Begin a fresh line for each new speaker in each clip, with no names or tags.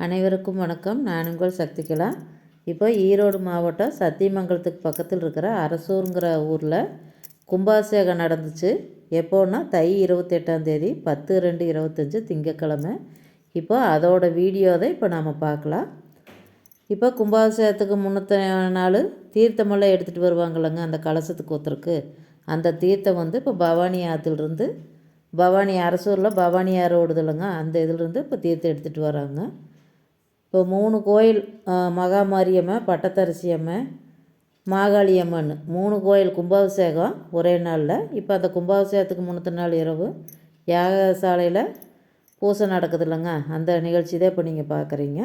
அனைவருக்கும் வணக்கம். நான் உங்கள் சக்திகலா. இப்போ ஈரோடு மாவட்டம் சத்தியமங்கலத்துக்கு பக்கத்தில் இருக்கிற அரசூருங்கிற ஊரில் கும்பாபிஷேகம் நடந்துச்சு. எப்போன்னா தை 28 10/2/25 திங்கக்கிழமை. இப்போ அதோட வீடியோ தான் இப்போ நாம் பார்க்கலாம். இப்போ கும்பாபிஷேகத்துக்கு முன்னத்த நாள் தீர்த்தமெல்லாம் எடுத்துகிட்டு வருவாங்கள்லங்க, அந்த கலசத்துக்கு ஒருத்தருக்கு அந்த தீர்த்தம் இப்போ பவானி ஆற்றுலேருந்து பவானி அரசூரில் பவானி ஆறு ஓடுதில்லைங்க, அந்த இதிலிருந்து இப்போ தீர்த்தம் எடுத்துகிட்டு வராங்க. இப்போ 3 கோயில், மகாமாரியம்மன், பட்டத்தரசி அம்மன், மாகாளி அம்மன் 3 கோயில் கும்பாபிஷேகம் ஒரே நாளில். இப்போ அந்த கும்பாபிஷேகத்துக்கு முன்னத்த நாள் இரவு யாகசாலையில் பூசை நடக்குது இல்லைங்க, அந்த நிகழ்ச்சி தான் இப்போ நீங்கள் பார்க்குறீங்க.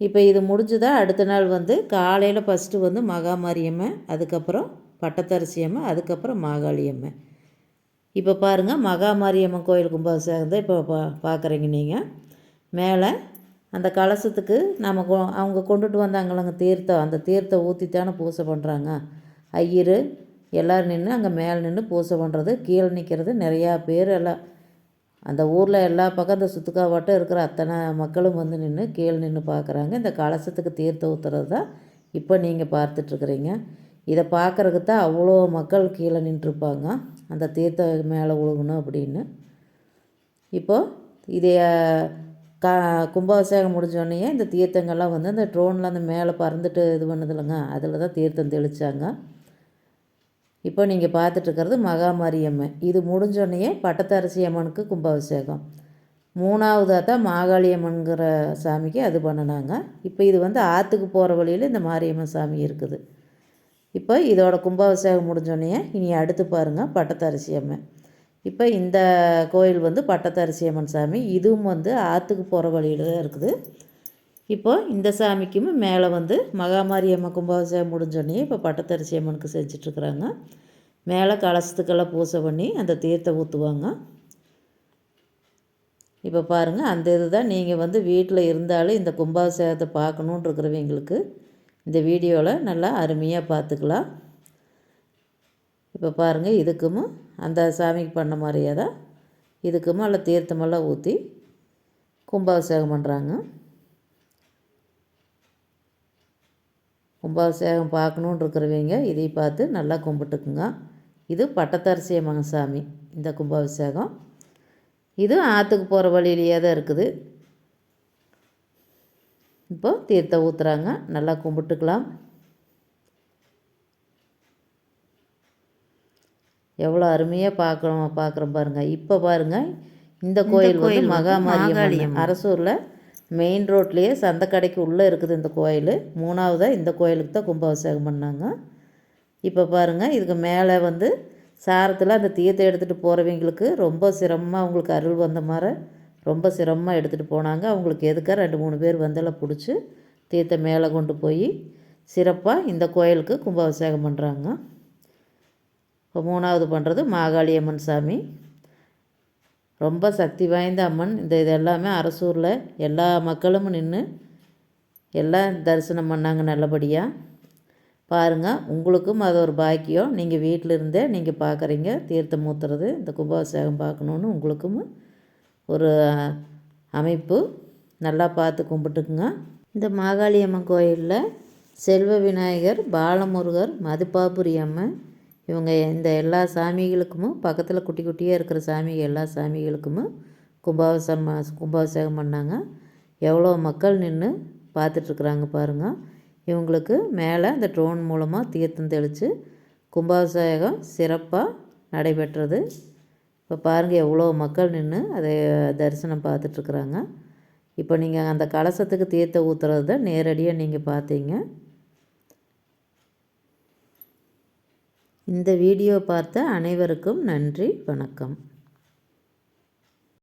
இப்போ இது முடிஞ்சுதான் அடுத்த நாள் காலையில் ஃபஸ்ட்டு மகாமாரியம்மன், அதுக்கப்புறம் பட்டத்தரசி அம்மன், அதுக்கப்புறம் மாகாளி அம்மன். இப்போ பாருங்கள், மகாமாரியம்மன் கோயில் கும்பாபிஷேகம் தான் இப்போ பார்க்குறீங்க நீங்கள். மேலே அந்த கலசத்துக்கு அவங்க கொண்டுட்டு வந்தாங்களங்க தீர்த்தம், அந்த தீர்த்தம் ஊற்றித்தானே பூசை பண்ணுறாங்க. ஐயர் எல்லோரும் நின்று அங்கே மேலே நின்று பூசை பண்ணுறது, கீழே நிற்கிறது நிறையா பேர். எல்லாம் அந்த ஊரில் எல்லா பக்கம் அந்த சுற்றுக்காவட்டம் இருக்கிற அத்தனை மக்களும் நின்று கீழே நின்று பார்க்குறாங்க. இந்த கலசத்துக்கு தீர்த்தம் ஊற்றுறது தான் இப்போ நீங்கள் பார்த்துட்ருக்குறீங்க. இதை பார்க்குறதுக்கு தான் அவ்வளோ மக்கள் கீழே நின்றுருப்பாங்க, அந்த தீர்த்தம் மேலே விழுகணும் அப்படின்னு. இப்போது இதே கும்பாபிஷேகம் முடிஞ்சோடனே இந்த தீர்த்தங்கள்லாம் அந்த ட்ரோனில் அந்த மேலே பறந்துட்டு இது பண்ணுதில்லைங்க, அதில் தான் தீர்த்தம் தெளித்தாங்க. இப்போ நீங்கள் பார்த்துட்ருக்கிறது மகாமாரியம்மன். இது முடிஞ்சோடனே பட்டத்தரசி அம்மனுக்கு கும்பாபிஷேகம். 3வதாக தான் மாகாளி அம்மனுங்கிற சாமிக்கு அது பண்ணினாங்க. இப்போ இது ஆற்றுக்கு போகிற வழியில் இந்த மாரியம்மன் சாமி இருக்குது. இப்போ இதோட கும்பாபிஷேகம் முடிஞ்சோடனே இனி அடுத்து பாருங்கள் பட்டத்தரசி அம்மன். இப்போ இந்த கோயில் பட்டத்தரசி அம்மன் சாமி, இதுவும் ஆற்றுக்கு போகிற வழியில் தான் இருக்குது. இப்போ இந்த சாமிக்கும் மேலே மகாமாரியம்மன் கும்பாபிஷேகம் முடிஞ்சோடனே இப்போ பட்டத்தரசி அம்மனுக்கு செஞ்சிட்ருக்குறாங்க. மேலே கலசத்துக்கெல்லாம் பூசை பண்ணி அந்த தீர்த்தம் ஊற்றுவாங்க. இப்போ பாருங்கள், அந்த இது தான் நீங்கள் வீட்டில் இருந்தாலும் இந்த கும்பாபிஷேகத்தை பார்க்கணுன்னு இருக்கிறவங்களுக்கு இந்த வீடியோவில் நல்லா அருமையாக பார்த்துக்கலாம். இப்போ பாருங்கள், இதுக்கும் அந்த சாமிக்கு பண்ண மாதிரியே தான் இதுக்கும் எல்லாம் தீர்த்தமெல்லாம் ஊற்றி கும்பாபிஷேகம் பண்ணுறாங்க. கும்பாபிஷேகம் பார்க்கணுன்னு இருக்கிறவங்க இதை பார்த்து நல்லா கும்பிட்டுக்குங்க. இது பட்டத்தரசி அம்மன் சாமி இந்த கும்பாபிஷேகம். இது ஆற்றுக்கு போகிற வழியிலேயே தான் இருக்குது. இப்போ தீர்த்தம் ஊற்றுறாங்க, நல்லா கும்பிட்டுக்கலாம். எவ்வளோ அருமையாக பார்க்குறோம் பாருங்கள். இப்போ பாருங்கள், இந்த கோயில் மகாமாரியம்மன் அரசூரில் மெயின் ரோட்லேயே சந்தைக்கடைக்கு உள்ளே இருக்குது இந்த கோயில். 3வதாக இந்த கோயிலுக்கு தான் கும்பாபிஷேகம் பண்ணாங்க. இப்போ பாருங்கள், இதுக்கு மேலே சாரத்தில் அந்த தீர்த்தம் எடுத்துகிட்டு போகிறவங்களுக்கு ரொம்ப சிரமமாக, அவங்களுக்கு அருள் வந்த மாதிரி ரொம்ப சிரமமாக எடுத்துகிட்டு போனாங்க. அவங்களுக்கு எதுக்காக 2-3 பேர் எல்லாம் பிடிச்சி தீர்த்தம் மேலே கொண்டு போய் சிறப்பாக இந்த கோயிலுக்கு கும்பாபிஷேகம் பண்ணுறாங்க. இப்போ 3வது பண்ணுறது மாகாளி அம்மன் சாமி. ரொம்ப சக்தி வாய்ந்த அம்மன். இது எல்லாமே அரசூரில் எல்லா மக்களும் நின்று எல்லாம் தரிசனம் பண்ணாங்க நல்லபடியாக. பாருங்கள், உங்களுக்கும் அது ஒரு பாக்கியம். நீங்கள் வீட்டில் இருந்தே நீங்கள் பார்க்குறீங்க தீர்த்தம் ஊற்றுறது, இந்த கும்பாபிஷேகம் பார்க்கணுன்னு உங்களுக்கும் ஒரு அமைப்பு. நல்லா பார்த்து கும்பிட்டுக்குங்க. இந்த மாகாளி அம்மன் கோயிலில் செல்வ விநாயகர், பாலமுருகர், மதுப்பாபுரி அம்மன், இவங்க இந்த எல்லா சாமிகளுக்கும் பக்கத்தில் குட்டி குட்டியாக இருக்கிற எல்லா சாமிகளுக்கும் கும்பாபிஷேகம் பண்ணாங்க. எவ்வளோ மக்கள் நின்று பார்த்துட்ருக்குறாங்க பாருங்கள். இவங்களுக்கு மேலே அந்த ட்ரோன் மூலமாக தீர்த்தம் தெளித்து கும்பாபிஷேகம் சிறப்பாக நடைபெற்றது. இப்போ பாருங்கள், எவ்வளோ மக்கள் நின்று அதை தரிசனம் பார்த்துட்ருக்குறாங்க. இப்போ நீங்கள் அந்த கலசத்துக்கு தீர்த்தம் ஊற்றுறது தான் நேரடியாக நீங்கள் பார்த்தீங்க. இந்த வீடியோ பார்த்த அனைவருக்கும் நன்றி, வணக்கம்.